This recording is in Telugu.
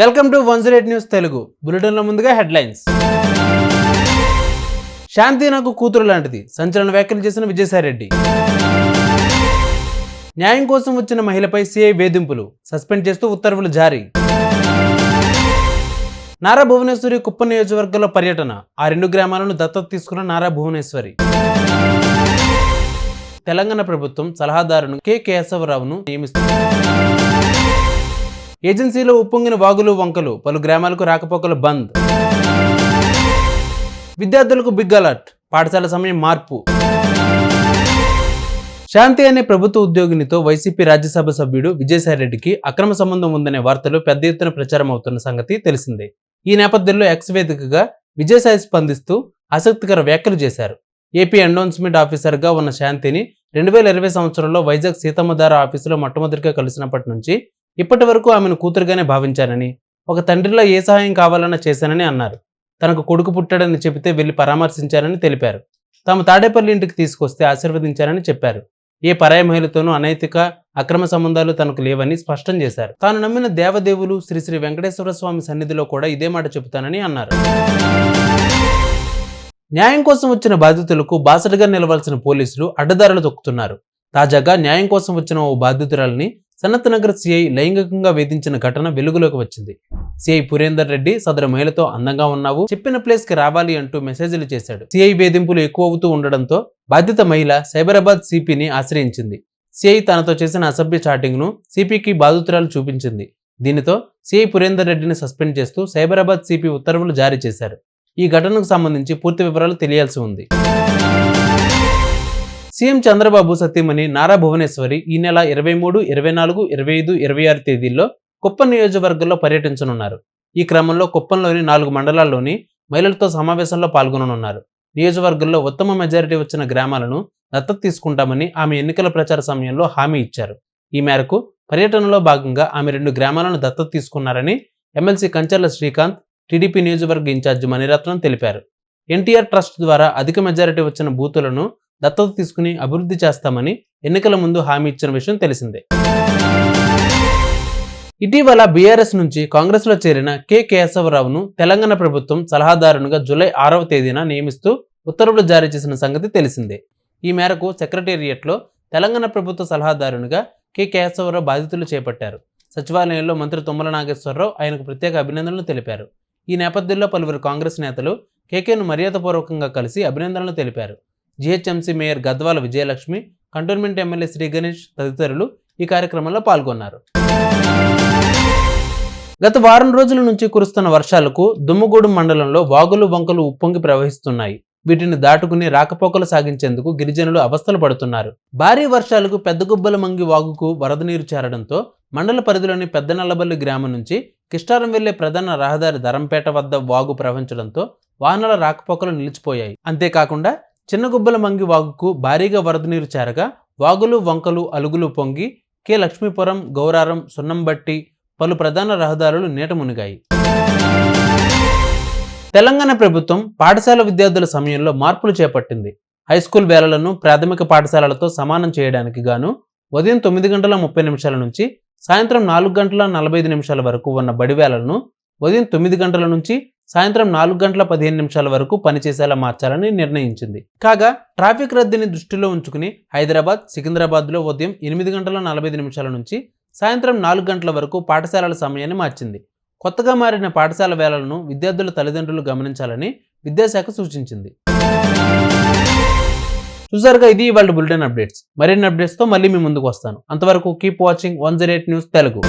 Welcome to 108 news Telugu. బులెటిన్ల ముందుగా హెడ్లైన్స్. శాంతి నాకు కూతురు లాంటిది, సంచలన వ్యాఖ్యలు చేసిన విజయసాయిరెడ్డి. న్యాయం కోసం వచ్చిన మహిళపై సిఐ వేధింపులు, సస్పెండ్ చేస్తూ ఉత్తర్వులు జారీ. నారా భువనేశ్వరి కుప్పం నియోజకవర్గంలో పర్యటన, ఆ రెండు గ్రామాలను దత్తత తీసుకున్న నారా భువనేశ్వరి. తెలంగాణ ప్రభుత్వం సలహాదారును కె కేశవరావును నియమిస్తుంది. ఏజెన్సీలో ఉప్పొంగిన వాగులు వంకలు, పలు గ్రామాలకు రాకపోకలు బంద్. విద్యార్థులకు బిగ్ అలర్ట్, పాఠశాల సమయం మార్పు. శాంతి అనే ప్రభుత్వ ఉద్యోగినితో వైసీపీ రాజ్యసభ సభ్యుడు విజయసాయిరెడ్డికి అక్రమ సంబంధం ఉందనే వార్తలు పెద్ద ఎత్తున ప్రచారం అవుతున్న సంగతి తెలిసిందే. ఈ నేపథ్యంలో ఎక్స్ వేదికగా విజయసాయి స్పందిస్తూ ఆసక్తికర వ్యాఖ్యలు చేశారు. ఏపీ ఎండోన్స్మెంట్ ఆఫీసర్గా ఉన్న శాంతిని 2020 సంవత్సరంలో వైజాగ్ సీతమ్మధార ఆఫీసులో మొట్టమొదటిగా కలిసినప్పటి నుంచి ఇప్పటి వరకు ఆమెను కూతురుగానే భావించానని, ఒక తండ్రిలో ఏ సహాయం కావాలన్నా చేశానని అన్నారు. తనకు కొడుకు పుట్టాడని చెబితే వెళ్లి పరామర్శించారని తెలిపారు. తాము తాడేపల్లి ఇంటికి తీసుకొస్తే ఆశీర్వదించారని చెప్పారు. ఏ పరాయి మహిళతోనూ అనైతిక అక్రమ సంబంధాలు తనకు లేవని స్పష్టం చేశారు. తాను నమ్మిన దేవదేవులు శ్రీ శ్రీ వెంకటేశ్వర స్వామి సన్నిధిలో కూడా ఇదే మాట చెబుతానని అన్నారు. న్యాయం కోసం వచ్చిన బాధితులకు బాసటగా నిలవాల్సిన పోలీసులు అడ్డదారులు తొక్కుతున్నారు. తాజాగా న్యాయం కోసం వచ్చిన ఓ బాధితురాలని సనత్ నగర్ సిఐ లైంగికంగా వేధించిన ఘటన వెలుగులోకి వచ్చింది. సిఐ పురేందర్ రెడ్డి సదరు మహిళతో అందంగా ఉన్నావు, చెప్పిన ప్లేస్ కి రావాలి అంటూ మెసేజ్లు చేశాడు. సిఐ వేధింపులు ఎక్కువ అవుతూ ఉండడంతో బాధిత మహిళ సైబరాబాద్ సిపిని ఆశ్రయించింది. సిఐ తనతో చేసిన అసభ్య చాటింగ్ ను సిపికి బాధితురాలు చూపించింది. దీనితో సిఐ పురేందర్ రెడ్డిని సస్పెండ్ చేస్తూ సైబరాబాద్ సిపి ఉత్తర్వులు జారీ చేశారు. ఈ ఘటనకు సంబంధించి పూర్తి వివరాలు తెలియాల్సి ఉంది. సీఎం చంద్రబాబు సతీమణి నారా భువనేశ్వరి ఈ నెల 23, 24, 25, 26 తేదీల్లో కుప్పం నియోజకవర్గంలో పర్యటించనున్నారు. ఈ క్రమంలో కుప్పంలోని 4 మండలాల్లోని మహిళలతో సమావేశంలో పాల్గొననున్నారు. నియోజకవర్గంలో ఉత్తమ మెజారిటీ వచ్చిన గ్రామాలను దత్తత తీసుకుంటామని ఆమె ఎన్నికల ప్రచార సమయంలో హామీ ఇచ్చారు. ఈ మేరకు పర్యటనలో భాగంగా ఆమె 2 గ్రామాలను దత్తత తీసుకున్నారని ఎమ్మెల్సీ కంచర్ల శ్రీకాంత్, టీడీపీ నియోజకవర్గ ఇన్ఛార్జి మణిరత్నం తెలిపారు. ఎన్టీఆర్ ట్రస్ట్ ద్వారా అధిక మెజారిటీ వచ్చిన బూతులను దత్తత తీసుకుని అభివృద్ధి చేస్తామని ఎన్నికల ముందు హామీ ఇచ్చిన విషయం తెలిసిందే. ఇటీవల బీఆర్ఎస్ నుంచి కాంగ్రెస్ లో చేరిన కె కేశవరావును తెలంగాణ ప్రభుత్వం సలహాదారునిగా జూలై 6వ తేదీన నియమిస్తూ ఉత్తర్వులు జారీ చేసిన సంగతి తెలిసిందే. ఈ మేరకు సెక్రటేరియట్లో తెలంగాణ ప్రభుత్వ సలహాదారునిగా కె కేశవరావు బాధ్యతలు చేపట్టారు. సచివాలయంలో మంత్రి తుమ్మల నాగేశ్వరరావు ఆయనకు ప్రత్యేక అభినందనలు తెలిపారు. ఈ నేపథ్యంలో పలువురు కాంగ్రెస్ నేతలు కేకేను మర్యాదపూర్వకంగా కలిసి అభినందనలు తెలిపారు. GHMC mayor Gadwal Vijayalakshmi, cantonment MLA Shri Ganesh తదితరులు ఈ కార్యక్రమంలో పాల్గొన్నారు. గత వారం రోజుల నుంచి కురుస్తున్న వర్షాలకు దుమ్మగూడెం మండలంలో వాగులు వంకలు ఉప్పొంగి ప్రవహిస్తున్నాయి. వీటిని దాటుకుని రాకపోకలు సాగించేందుకు గిరిజనులు అవస్థలు పడుతున్నారు. భారీ వర్షాలకు పెద్దగుబ్బల మంగి వాగుకు వరద నీరు చేరడంతో మండల పరిధిలోని పెద్ద నల్లబల్లి గ్రామం నుంచి కిష్టారం వెళ్లే ప్రధాన రహదారి ధరంపేట వద్ద వాగు ప్రవహించడంతో వాహనాల రాకపోకలు నిలిచిపోయాయి. అంతేకాకుండా చిన్నగుబ్బల మంగి వాగుకు భారీగా వరద నీరు చేరగా వాగులు వంకలు అలుగులు పొంగి కె లక్ష్మీపురం, గౌరారం, సున్నంబట్టి పలు ప్రధాన రహదారులు నీట మునిగాయి. తెలంగాణ ప్రభుత్వం పాఠశాల విద్యార్థుల సమయంలో మార్పులు చేపట్టింది. హైస్కూల్ వేళలను ప్రాథమిక పాఠశాలలతో సమానం చేయడానికి గాను ఉదయం 9:30 నుంచి సాయంత్రం 4:45 వరకు ఉన్న బడివేళలను ఉదయం 9 నుంచి సాయంత్రం 4:15 వరకు పనిచేసేలా మార్చాలని నిర్ణయించింది. కాగా ట్రాఫిక్ రద్దీని దృష్టిలో ఉంచుకుని హైదరాబాద్, సికింద్రాబాద్లో ఉదయం 8:45 నుంచి సాయంత్రం 4 గంటల వరకు పాఠశాలల సమయాన్ని మార్చింది. కొత్తగా మారిన పాఠశాల వేళలను విద్యార్థుల తల్లిదండ్రులు గమనించాలని విద్యాశాఖ సూచించింది. చూసారుగా, ఇది ఇవాళ బులెటిన్ అప్డేట్స్. మరిన్ని అప్డేట్స్తో మళ్ళీ మీ ముందుకు వస్తాను. అంతవరకు కీప్ వాచింగ్ 108 న్యూస్ తెలుగు.